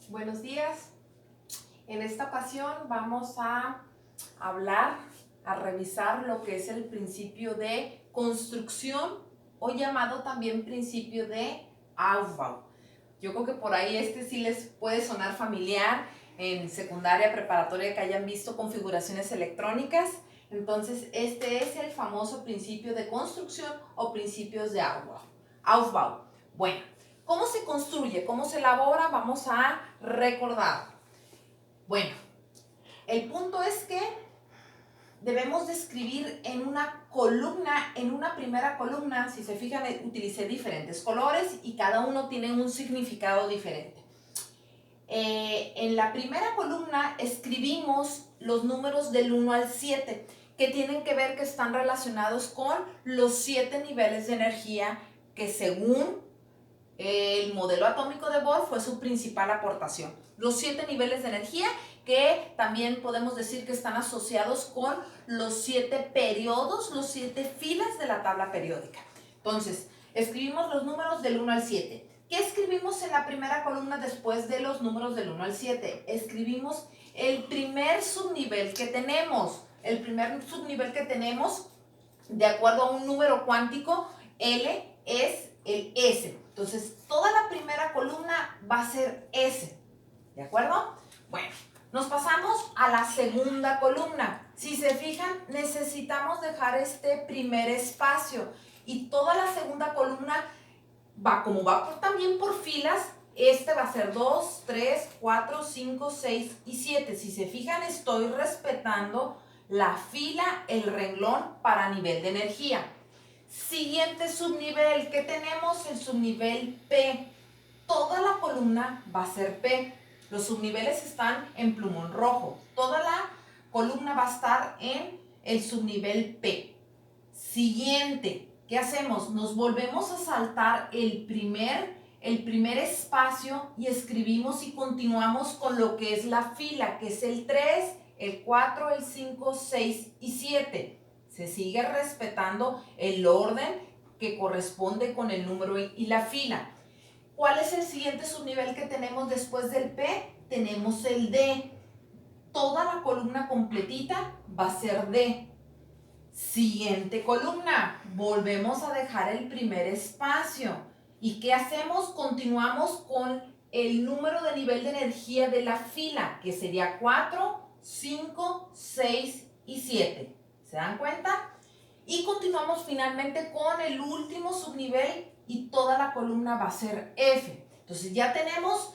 Buenos días. En esta ocasión vamos a hablar, a revisar lo que es el principio de construcción o llamado también principio de Aufbau. Yo creo que por ahí sí les puede sonar familiar en secundaria, preparatoria, que hayan visto configuraciones electrónicas. Entonces, este es el famoso principio de construcción o principios de Aufbau. Bueno, ¿cómo se construye? ¿Cómo se elabora? Vamos a recordar. Bueno, el punto es que debemos de escribir en una columna, en una primera columna. Si se fijan, utilicé diferentes colores y cada uno tiene un significado diferente. En la primera columna escribimos los números del 1 al 7, que tienen que ver, que están relacionados con los 7 niveles de energía que según el modelo atómico de Bohr fue su principal aportación. Los 7 niveles de energía, que también podemos decir que están asociados con los 7 periodos, los 7 filas de la tabla periódica. Entonces, escribimos los números del 1 al 7. ¿Qué escribimos en la primera columna después de los números del 1 al 7? Escribimos el primer subnivel que tenemos. El primer subnivel que tenemos, de acuerdo a un número cuántico, L es el S. Entonces, toda la primera columna va a ser S. ¿De acuerdo? Bueno, nos pasamos a la segunda columna. Si se fijan, necesitamos dejar este primer espacio. Y toda la segunda columna como va también por filas, va a ser 2, 3, 4, 5, 6 y 7. Si se fijan, estoy respetando la fila, el renglón para nivel de energía. Siguiente subnivel, ¿qué tenemos? El subnivel P. Toda la columna va a ser P. Los subniveles están en plumón rojo. Toda la columna va a estar en el subnivel P. Siguiente, ¿qué hacemos? Nos volvemos a saltar el primer espacio y escribimos y continuamos con lo que es la fila, que es el 3, el 4, el 5, 6 y 7. Se sigue respetando el orden que corresponde con el número y la fila. ¿Cuál es el siguiente subnivel que tenemos después del P? Tenemos el D. Toda la columna completita va a ser D. Siguiente columna, volvemos a dejar el primer espacio. ¿Y qué hacemos? Continuamos con el número de nivel de energía de la fila, que sería 4, 5, 6 y 7. ¿Se dan cuenta? Y continuamos finalmente con el último subnivel y toda la columna va a ser F. Entonces ya tenemos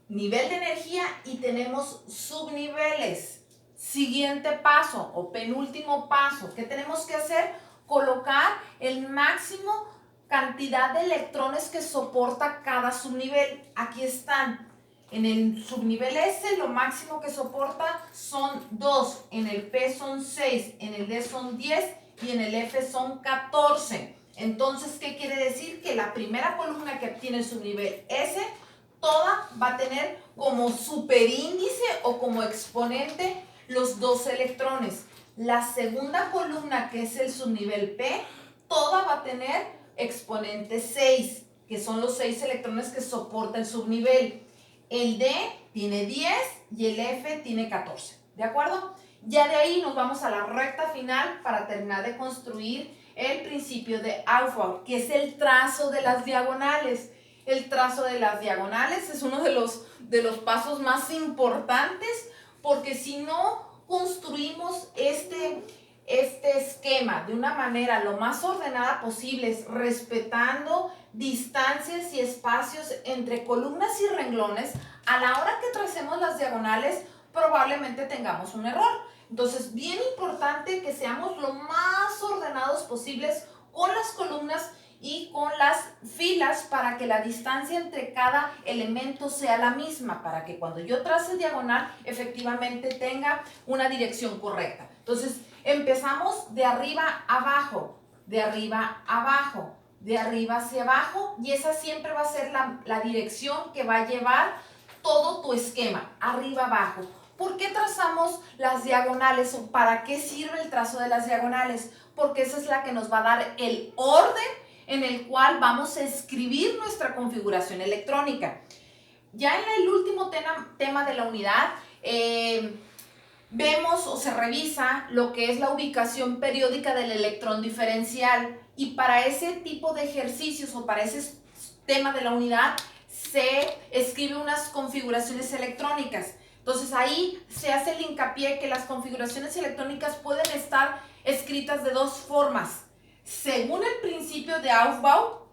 nivel de energía y tenemos subniveles. Siguiente paso o penúltimo paso, ¿qué tenemos que hacer? Colocar el máximo cantidad de electrones que soporta cada subnivel. Aquí están. En el subnivel S lo máximo que soporta son 2, en el P son 6, en el D son 10 y en el F son 14. Entonces, ¿qué quiere decir? Que la primera columna que obtiene el subnivel S, toda va a tener como superíndice o como exponente los 2 electrones. La segunda columna, que es el subnivel P, toda va a tener exponente 6, que son los 6 electrones que soporta el subnivel. El D tiene 10 y el F tiene 14. ¿De acuerdo? Ya de ahí nos vamos a la recta final para terminar de construir el principio de Aufbau, que es el trazo de las diagonales. El trazo de las diagonales es uno de los pasos más importantes, porque si no construimos este esquema de una manera lo más ordenada posible, respetando distancias y espacios entre columnas y renglones, a la hora que tracemos las diagonales probablemente tengamos un error. Entonces, bien importante que seamos lo más ordenados posibles con las columnas y con las filas, para que la distancia entre cada elemento sea la misma, para que cuando yo trace diagonal efectivamente tenga una dirección correcta. Entonces, empezamos de arriba a abajo, de arriba a abajo, de arriba hacia abajo, y esa siempre va a ser la dirección que va a llevar todo tu esquema, arriba abajo. ¿Por qué trazamos las diagonales o para qué sirve el trazo de las diagonales? Porque esa es la que nos va a dar el orden en el cual vamos a escribir nuestra configuración electrónica. Ya en el último tema de la unidad, vemos o se revisa lo que es la ubicación periódica del electrón diferencial, y para ese tipo de ejercicios o para ese tema de la unidad se escribe unas configuraciones electrónicas. Entonces ahí se hace el hincapié que las configuraciones electrónicas pueden estar escritas de dos formas: según el principio de Aufbau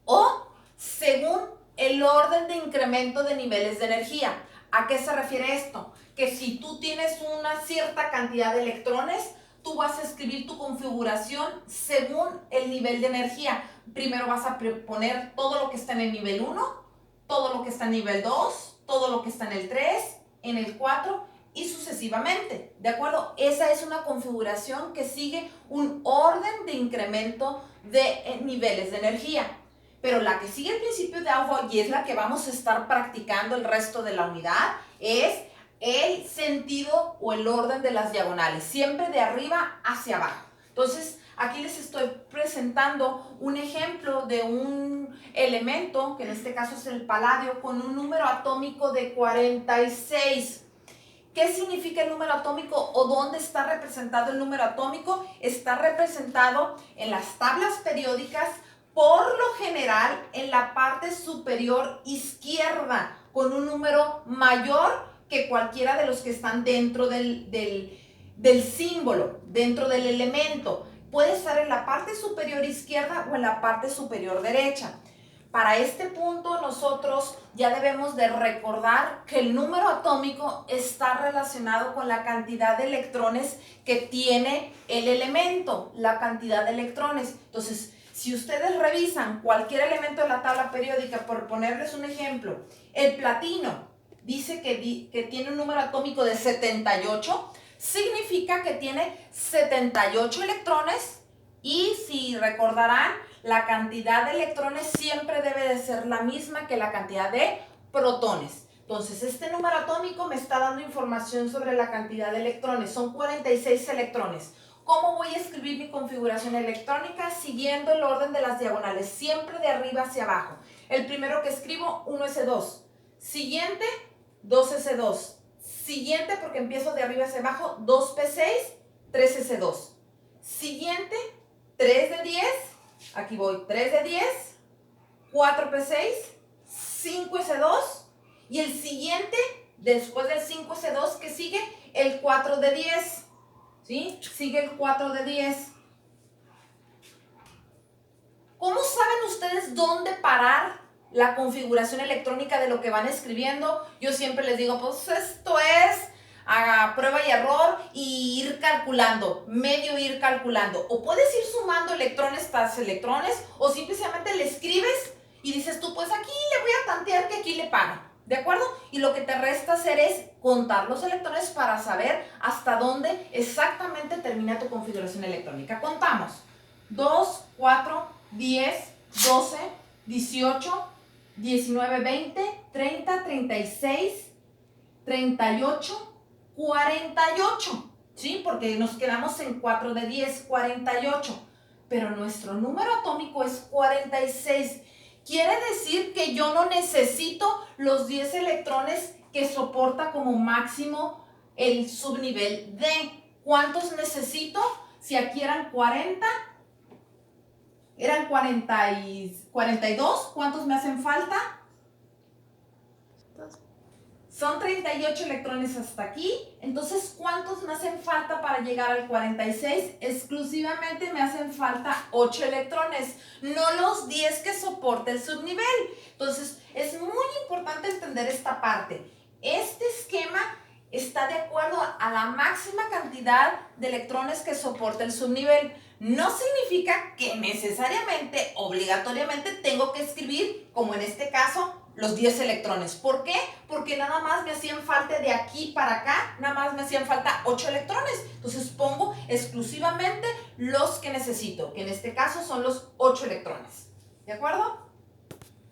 o según el orden de incremento de niveles de energía. ¿A qué se refiere esto? Que si tú tienes una cierta cantidad de electrones, tú vas a escribir tu configuración según el nivel de energía. Primero vas a poner todo lo que está en el nivel 1, todo lo que está en el nivel 2, todo lo que está en el 3, en el 4 y sucesivamente. ¿De acuerdo? Esa es una configuración que sigue un orden de incremento de niveles de energía. Pero la que sigue el principio de Aufbau, y es la que vamos a estar practicando el resto de la unidad, es el sentido o el orden de las diagonales, siempre de arriba hacia abajo. Entonces, aquí les estoy presentando un ejemplo de un elemento, que en este caso es el paladio, con un número atómico de 46. ¿Qué significa el número atómico o dónde está representado el número atómico? Está representado en las tablas periódicas, por lo general en la parte superior izquierda, con un número mayor que cualquiera de los que están dentro del símbolo, dentro del elemento. Puede estar en la parte superior izquierda o en la parte superior derecha. Para este punto nosotros ya debemos de recordar que el número atómico está relacionado con la cantidad de electrones que tiene el elemento, la cantidad de electrones. Entonces, si ustedes revisan cualquier elemento de la tabla periódica, por ponerles un ejemplo, el platino dice que tiene un número atómico de 78, significa que tiene 78 electrones, y si recordarán, la cantidad de electrones siempre debe de ser la misma que la cantidad de protones. Entonces, este número atómico me está dando información sobre la cantidad de electrones. Son 46 electrones. ¿Cómo voy a escribir mi configuración electrónica? Siguiendo el orden de las diagonales, siempre de arriba hacia abajo. El primero que escribo, 1s2. Siguiente, 2s2. Siguiente, porque empiezo de arriba hacia abajo, 2p6, 3s2. Siguiente, 3 de 10. Aquí voy, 3 de 10, 4p6, 5s2, y el siguiente, después del 5s2, que sigue el 4 de 10, ¿sí? Sigue el 4 de 10. ¿Cómo saben ustedes dónde parar la configuración electrónica de lo que van escribiendo? Yo siempre les digo, pues esto es a prueba y error, y ir calculando, medio ir calculando. O puedes ir sumando electrones tras electrones, o simplemente le escribes y dices tú, pues aquí le voy a tantear que aquí le paga, ¿de acuerdo? Y lo que te resta hacer es contar los electrones para saber hasta dónde exactamente termina tu configuración electrónica. Contamos: 2, 4, 10, 12, 18, 19, 20, 30, 36, 38, 48, ¿sí? Porque nos quedamos en 4 de 10, 48. Pero nuestro número atómico es 46. Quiere decir que yo no necesito los 10 electrones que soporta como máximo el subnivel D. ¿Cuántos necesito? Si aquí eran 40, eran 42, ¿cuántos me hacen falta? Son 38 electrones hasta aquí. Entonces, ¿cuántos me hacen falta para llegar al 46? Exclusivamente me hacen falta 8 electrones, no los 10 que soporta el subnivel. Entonces, es muy importante entender esta parte. Este esquema está de acuerdo a la máxima cantidad de electrones que soporta el subnivel. No significa que necesariamente, obligatoriamente, tengo que escribir, como en este caso, los 10 electrones. ¿Por qué? Porque nada más me hacían falta de aquí para acá, nada más me hacían falta 8 electrones. Entonces pongo exclusivamente los que necesito, que en este caso son los 8 electrones. ¿De acuerdo?